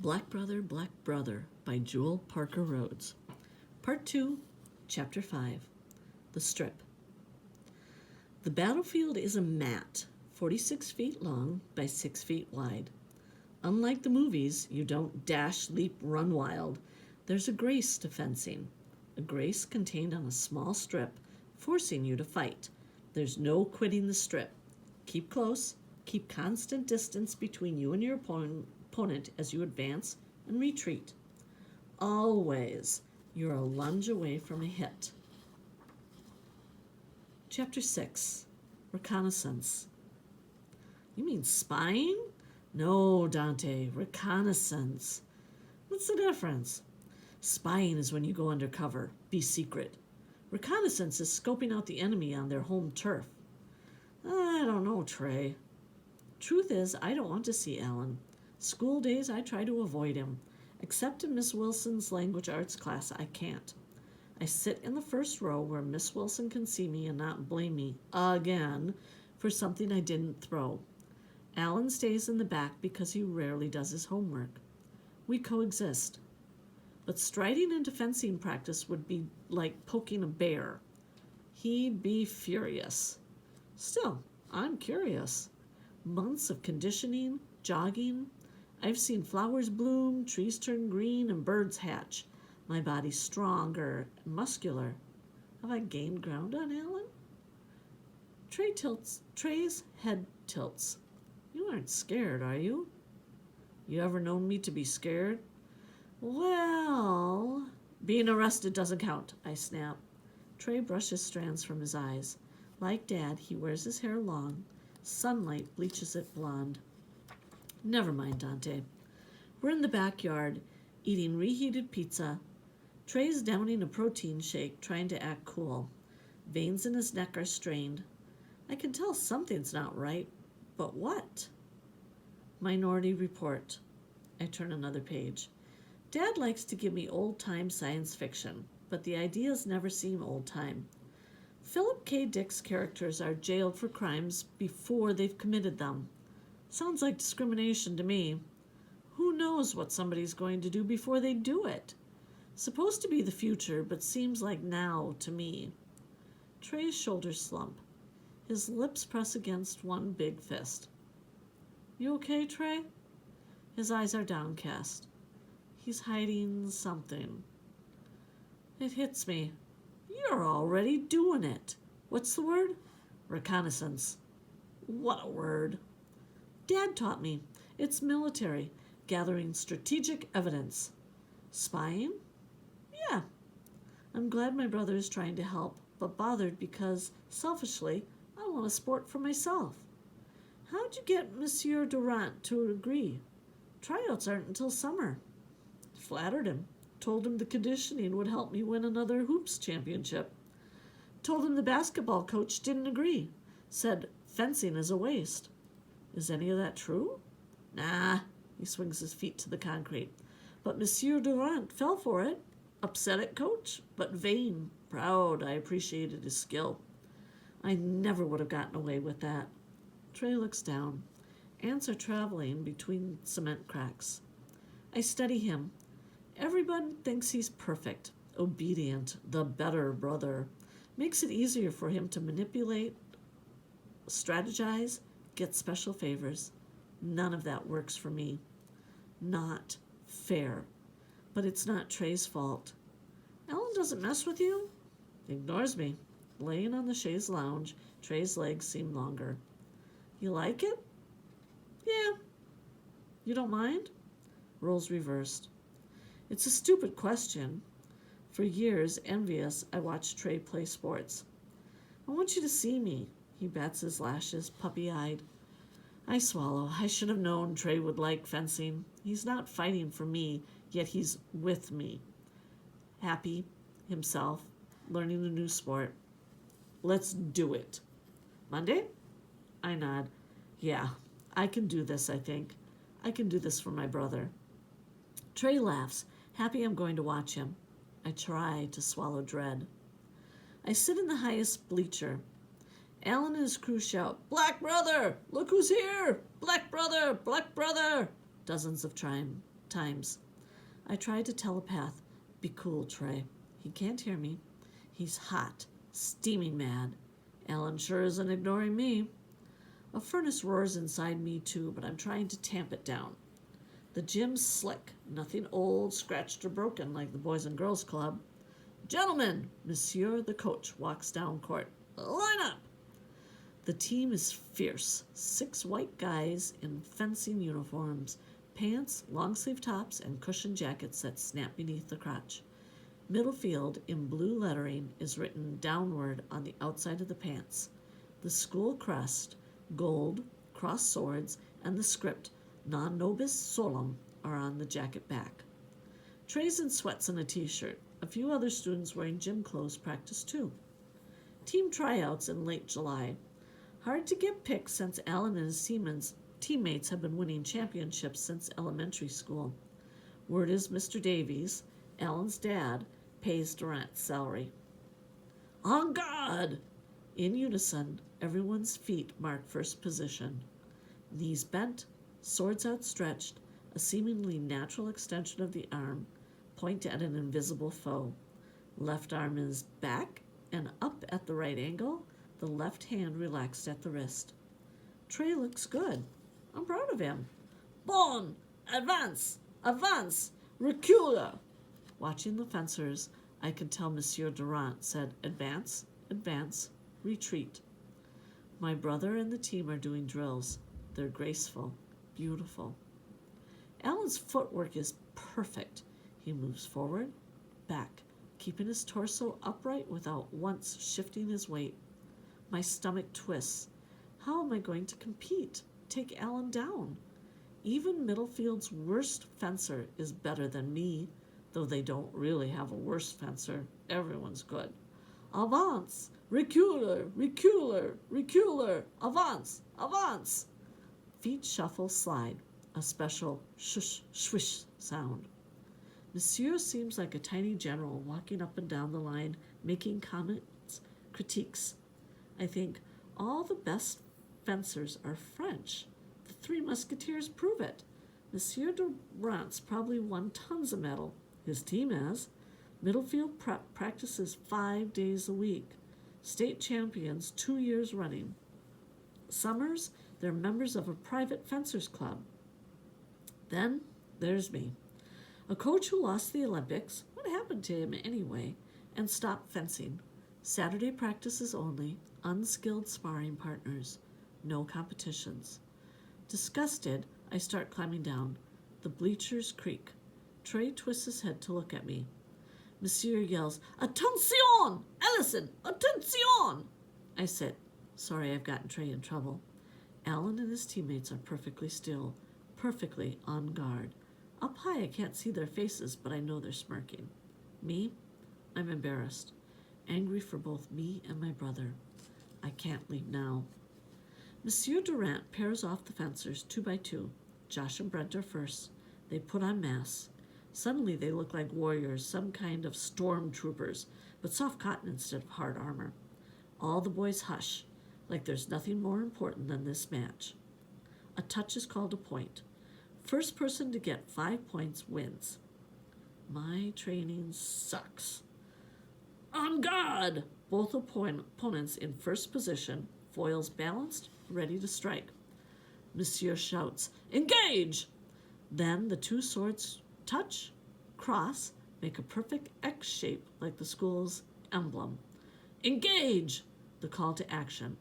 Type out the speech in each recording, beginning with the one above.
Black Brother by Jewel Parker Rhodes. Part 2, Chapter 5, The Strip. The battlefield is a mat, 46 feet long by 6 feet wide. Unlike the movies, you don't dash, leap, run wild. There's a grace to fencing, a grace contained on a small strip, forcing you to fight. There's no quitting the strip. Keep close, keep constant distance between you and your opponent as you advance and retreat. Always, you're a lunge away from a hit. Chapter 6, Reconnaissance. You mean spying? No, Dante, reconnaissance. What's the difference? Spying is when you go undercover, be secret. Reconnaissance is scoping out the enemy on their home turf. I don't know, Trey. Truth is, I don't want to see Alan. School days, I try to avoid him. Except in Miss Wilson's language arts class, I can't. I sit in the first row where Miss Wilson can see me and not blame me, again, for something I didn't throw. Alan stays in the back because he rarely does his homework. We coexist. But striding into fencing practice would be like poking a bear. He'd be furious. Still, I'm curious. Months of conditioning, jogging. I've seen flowers bloom, trees turn green, and birds hatch. My body's stronger and muscular. Have I gained ground on Alan? Trey's head tilts. You aren't scared, are you? You ever known me to be scared? Well, being arrested doesn't count, I snap. Trey brushes strands from his eyes. Like Dad, he wears his hair long. Sunlight bleaches it blonde. Never mind, Dante. We're in the backyard, eating reheated pizza. Trey's downing a protein shake, trying to act cool. Veins in his neck are strained. I can tell something's not right, but what? Minority Report. I turn another page. Dad likes to give me old-time science fiction, but the ideas never seem old-time. Philip K. Dick's characters are jailed for crimes before they've committed them. Sounds like discrimination to me. Who knows what somebody's going to do before they do it? Supposed to be the future, but seems like now to me. Trey's shoulders slump. His lips press against one big fist. You okay, Trey? His eyes are downcast. He's hiding something. It hits me. You're already doing it. What's the word? Reconnaissance. What a word. Dad taught me. It's military, gathering strategic evidence. Spying? Yeah. I'm glad my brother is trying to help, but bothered because, selfishly, I want a sport for myself. How'd you get Monsieur Durant to agree? Tryouts aren't until summer. Flattered him. Told him the conditioning would help me win another hoops championship. Told him the basketball coach didn't agree. Said fencing is a waste. Is any of that true? Nah, he swings his feet to the concrete. But Monsieur Durant fell for it. Upset at coach, but vain, proud. I appreciated his skill. I never would have gotten away with that. Trey looks down. Ants are traveling between cement cracks. I study him. Everyone thinks he's perfect, obedient, the better brother. Makes it easier for him to manipulate, strategize, get special favors. None of that works for me. Not fair. But it's not Trey's fault. Alan doesn't mess with you? Ignores me. Laying on the chaise lounge, Trey's legs seem longer. You like it? Yeah. You don't mind? Roles reversed. It's a stupid question. For years, envious, I watched Trey play sports. I want you to see me. He bats his lashes, puppy-eyed. I swallow. I should have known Trey would like fencing. He's not fighting for me, yet he's with me. Happy, himself, learning a new sport. Let's do it. Monday? I nod. Yeah, I can do this, I think. I can do this for my brother. Trey laughs, happy I'm going to watch him. I try to swallow dread. I sit in the highest bleacher. Alan and his crew shout, "Black brother! Look who's here! Black brother! Black brother!" Dozens of time. times. I try to telepath, "Be cool, Trey." He can't hear me. He's hot, steaming mad. Alan sure isn't ignoring me. A furnace roars inside me too, but I'm trying to tamp it down. The gym's slick, nothing old, scratched, or broken like the Boys and Girls Club. "Gentlemen," Monsieur the coach walks down court. "Line up!" The team is fierce. 6 white guys in fencing uniforms, pants, long-sleeve tops, and cushioned jackets that snap beneath the crotch. Middle field, in blue lettering, is written downward on the outside of the pants. The school crest, gold, crossed swords, and the script, "Non nobis solum," are on the jacket back. Trey's in sweats and a t-shirt. A few other students wearing gym clothes practice too. Team tryouts in late July. Hard to get picked since Alan and his teammates have been winning championships since elementary school. Word is Mr. Davies, Alan's dad, pays Durant's salary. "En garde!" In unison, everyone's feet mark first position. Knees bent, swords outstretched, a seemingly natural extension of the arm, point at an invisible foe. Left arm is back and up at the right angle, the left hand relaxed at the wrist. Trey looks good. I'm proud of him. "Bon! Advance! Avance! Recule!" Watching the fencers, I could tell Monsieur Durant said, "Advance, advance, retreat." My brother and the team are doing drills. They're graceful, beautiful. Alan's footwork is perfect. He moves forward, back, keeping his torso upright without once shifting his weight. My stomach twists. How am I going to compete? Take Alan down? Even Middlefield's worst fencer is better than me, though they don't really have a worse fencer. Everyone's good. "Avance! Reculer! Reculer! Reculer! Avance! Avance!" Feet shuffle, slide, a special shush, swish sound. Monsieur seems like a tiny general walking up and down the line, making comments, critiques. I think all the best fencers are French. The 3 Musketeers prove it. Monsieur Durant's probably won tons of medals. His team has. Middlefield practices 5 days a week. State champions 2 years running. Summers, they're members of a private fencers club. Then there's me. A coach who lost the Olympics, what happened to him anyway, and stopped fencing. Saturday practices only, unskilled sparring partners, no competitions. Disgusted, I start climbing down. The bleachers creak. Trey twists his head to look at me. Monsieur yells, "Attention! Ellison! Attention!" I sit. Sorry I've gotten Trey in trouble. Alan and his teammates are perfectly still, perfectly on guard. Up high I can't see their faces, but I know they're smirking. Me? I'm embarrassed. Angry for both me and my brother. I can't leave now. Monsieur Durant pairs off the fencers 2 by 2. Josh and Brent are first. They put on masks. Suddenly they look like warriors, some kind of stormtroopers, but soft cotton instead of hard armor. All the boys hush, like there's nothing more important than this match. A touch is called a point. First person to get 5 points wins. My training sucks. On guard! Both opponents in first position, foils balanced, ready to strike. Monsieur shouts, "Engage!" Then the 2 swords touch, cross, make a perfect X shape like the school's emblem. "Engage!" The call to action.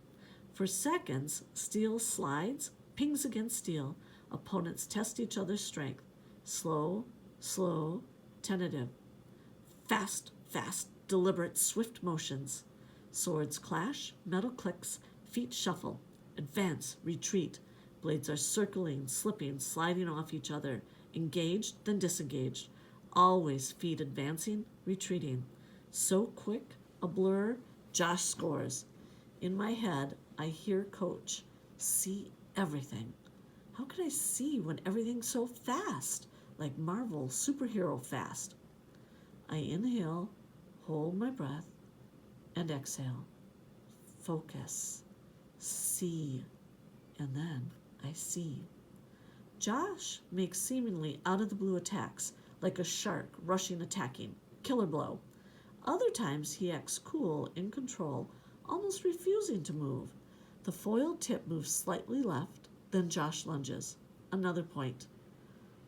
For seconds, steel slides, pings against steel. Opponents test each other's strength. Slow, slow, tentative. Fast, fast, deliberate, swift motions. Swords clash, metal clicks, feet shuffle. Advance, retreat. Blades are circling, slipping, sliding off each other. Engaged, then disengaged. Always feet advancing, retreating. So quick, a blur, Josh scores. In my head, I hear Coach, "See everything." How could I see when everything's so fast, like Marvel superhero fast? I inhale, hold my breath, and exhale. Focus. See. And then I see. Josh makes seemingly out-of-the-blue attacks, like a shark rushing attacking. Killer blow. Other times he acts cool, in control, almost refusing to move. The foil tip moves slightly left, then Josh lunges. Another point.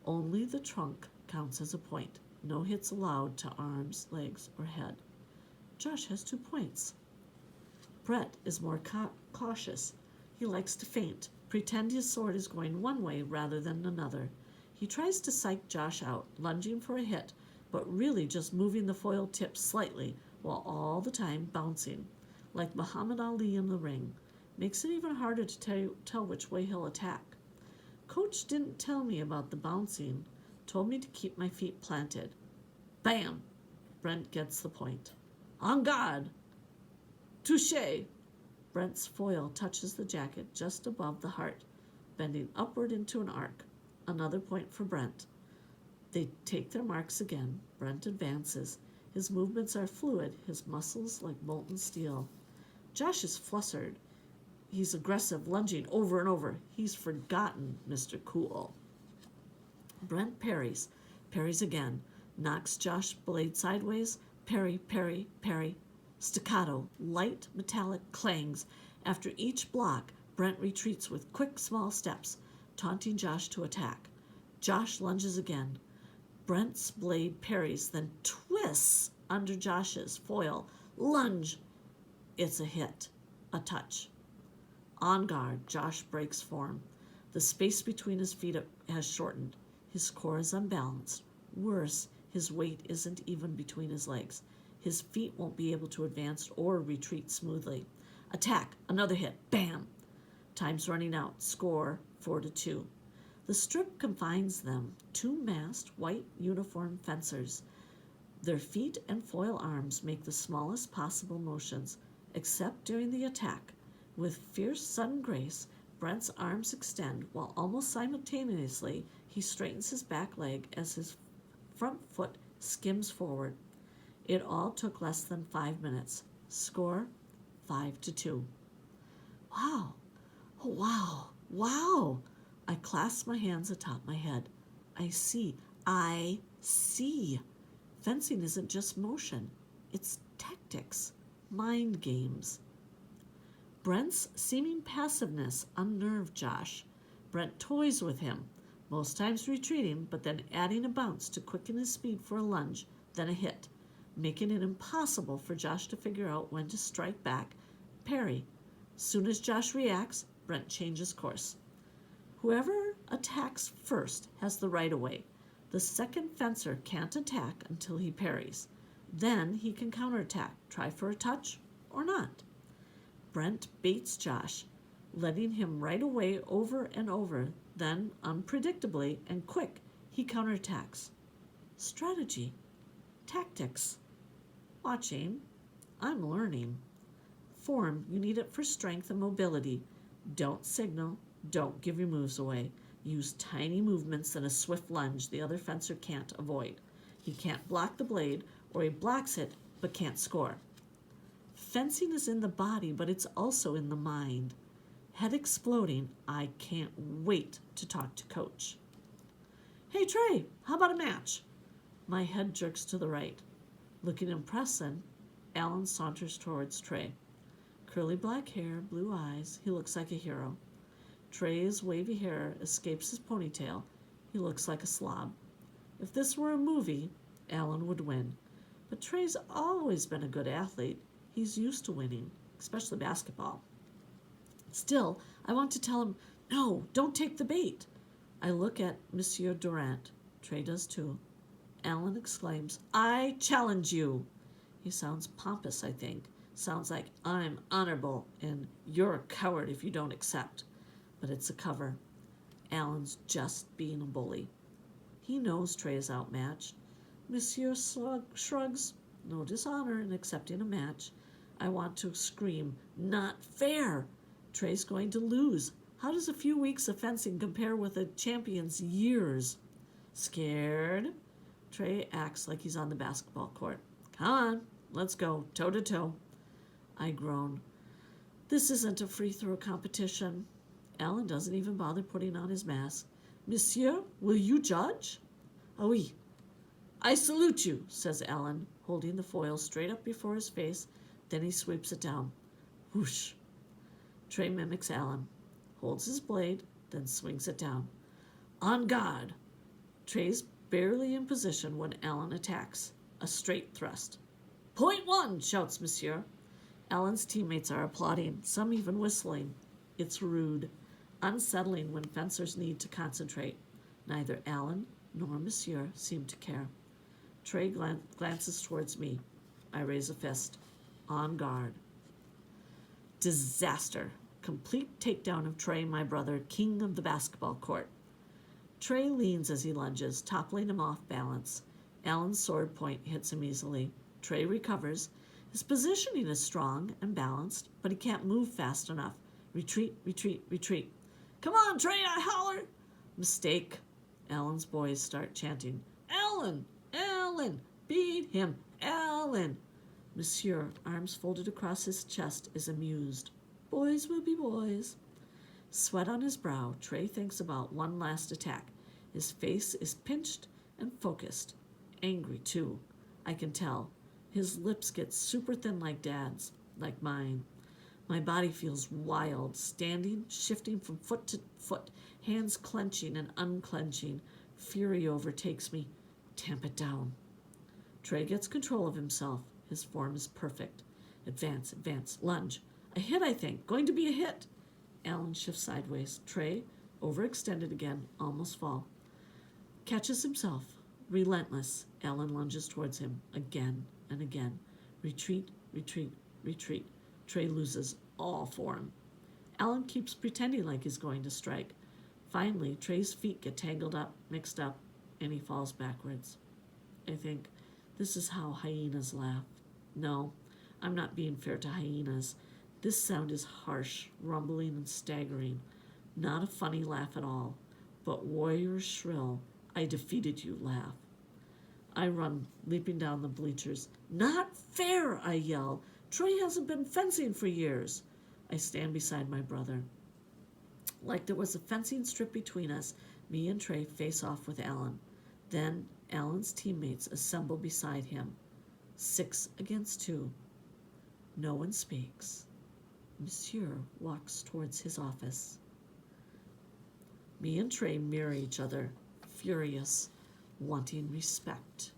Only the trunk counts as a point. No hits allowed to arms, legs, or head. Josh has 2 points. Brett is more cautious. He likes to feint, pretend his sword is going one way rather than another. He tries to psych Josh out, lunging for a hit, but really just moving the foil tip slightly while all the time bouncing, like Muhammad Ali in the ring. Makes it even harder to tell which way he'll attack. Coach didn't tell me about the bouncing, told me to keep my feet planted. Bam! Brent gets the point. En garde! Touché! Brent's foil touches the jacket just above the heart, bending upward into an arc. Another point for Brent. They take their marks again. Brent advances. His movements are fluid, his muscles like molten steel. Josh is flustered. He's aggressive, lunging over and over. He's forgotten Mr. Cool. Brent parries again, knocks Josh blade sideways, parry, parry, parry. Staccato, light metallic clangs. After each block, Brent retreats with quick, small steps, taunting Josh to attack. Josh lunges again. Brent's blade parries, then twists under Josh's foil. Lunge. It's a hit. A touch. On guard, Josh breaks form. The space between his feet has shortened. His core is unbalanced. Worse, his weight isn't even between his legs. His feet won't be able to advance or retreat smoothly. Attack. Another hit. Bam. Time's running out. Score 4-2. The strip confines them. 2 masked, white uniformed fencers. Their feet and foil arms make the smallest possible motions, except during the attack. With fierce, sudden grace, Brent's arms extend, while almost simultaneously he straightens his back leg as his front foot skims forward. It all took less than 5 minutes. Score 5-2. Wow. Oh, wow. Wow. I clasp my hands atop my head. I see. Fencing isn't just motion. It's tactics. Mind games. Brent's seeming passiveness unnerved Josh. Brent toys with him, most times retreating, but then adding a bounce to quicken his speed for a lunge, then a hit, making it impossible for Josh to figure out when to strike back, parry. Soon as Josh reacts, Brent changes course. Whoever attacks first has the right of way. The second fencer can't attack until he parries. Then he can counterattack, try for a touch or not. Brent baits Josh, letting him right away over and over. Then, unpredictably and quick, he counterattacks. Strategy. Tactics. Watching. I'm learning. Form, you need it for strength and mobility. Don't signal. Don't give your moves away. Use tiny movements and a swift lunge the other fencer can't avoid. He can't block the blade, or he blocks it but can't score. Fencing is in the body, but it's also in the mind. Head exploding, I can't wait to talk to Coach. Hey Trey, how about a match? My head jerks to the right. Looking impressive, Alan saunters towards Trey. Curly black hair, blue eyes, he looks like a hero. Trey's wavy hair escapes his ponytail. He looks like a slob. If this were a movie, Alan would win. But Trey's always been a good athlete. He's used to winning, especially basketball. Still, I want to tell him, no, don't take the bait. I look at Monsieur Durant. Trey does too. Alan exclaims, I challenge you. He sounds pompous, I think. Sounds like I'm honorable and you're a coward if you don't accept. But it's a cover. Alan's just being a bully. He knows Trey is outmatched. Monsieur shrugs. No dishonor in accepting a match. I want to scream, not fair. Trey's going to lose. How does a few weeks of fencing compare with a champion's years? Scared? Trey acts like he's on the basketball court. Come on, let's go, toe to toe. I groan. This isn't a free throw competition. Alan doesn't even bother putting on his mask. Monsieur, will you judge? Oui. I salute you, says Alan, holding the foil straight up before his face. Then he sweeps it down. Whoosh. Trey mimics Alan, holds his blade, then swings it down. En garde. Trey's barely in position when Alan attacks. A straight thrust. Point one, shouts Monsieur. Alan's teammates are applauding, some even whistling. It's rude, unsettling when fencers need to concentrate. Neither Alan nor Monsieur seem to care. Trey glances towards me. I raise a fist. En garde. Disaster. Complete takedown of Trey, my brother, king of the basketball court. Trey leans as he lunges, toppling him off balance. Alan's sword point hits him easily. Trey recovers. His positioning is strong and balanced, but he can't move fast enough. Retreat, retreat, retreat. Come on, Trey, I holler. Mistake. Alan's boys start chanting. Alan! Alan! Beat him! Alan! Monsieur, arms folded across his chest, is amused. Boys will be boys. Sweat on his brow, Trey thinks about one last attack. His face is pinched and focused. Angry, too. I can tell. His lips get super thin like Dad's, like mine. My body feels wild, standing, shifting from foot to foot, hands clenching and unclenching. Fury overtakes me. Tamp it down. Trey gets control of himself. His form is perfect. Advance, advance, lunge. A hit, I think. Going to be a hit. Alan shifts sideways. Trey, overextended again, almost fall. Catches himself. Relentless. Alan lunges towards him. Again and again. Retreat, retreat, retreat. Trey loses all form. Alan keeps pretending like he's going to strike. Finally, Trey's feet get tangled up, mixed up, and he falls backwards. I think, this is how hyenas laugh. No, I'm not being fair to hyenas. This sound is harsh, rumbling, and staggering. Not a funny laugh at all, but warrior's shrill, I defeated you laugh. I run, leaping down the bleachers. Not fair, I yell. Trey hasn't been fencing for years. I stand beside my brother. Like there was a fencing strip between us, me and Trey face off with Alan. Then Alan's teammates assemble beside him. 6 against 2. No one speaks. Monsieur walks towards his office. Me and Trey mirror each other, furious, wanting respect.